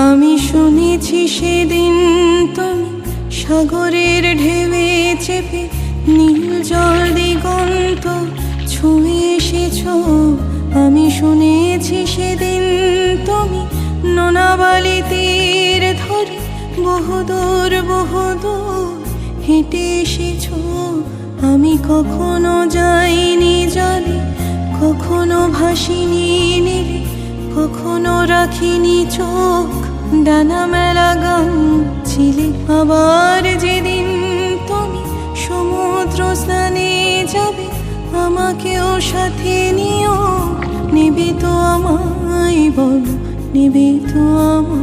আমি শুনেছি সেদিন তুমি সাগরের ঢেউয়ে চেপে নীল জল দিগন্ত ছুঁয়ে এসেছ। আমি শুনেছি সেদিন তুমি নোনাবালি তীর ধরে বহুদূর বহুদূর হেঁটে এসেছ। আমি কখনো যাইনি জলে, কখনো ভাসিনি নীলে, কখনো রাখিনি চোখ ডানা মেলা গান ছিলে। আবার যেদিন তুমি সমুদ্র স্নানে যাবে, আমাকেও সাথে নিও। নেবে তো আমায় বলো, নেবে তো আমায়।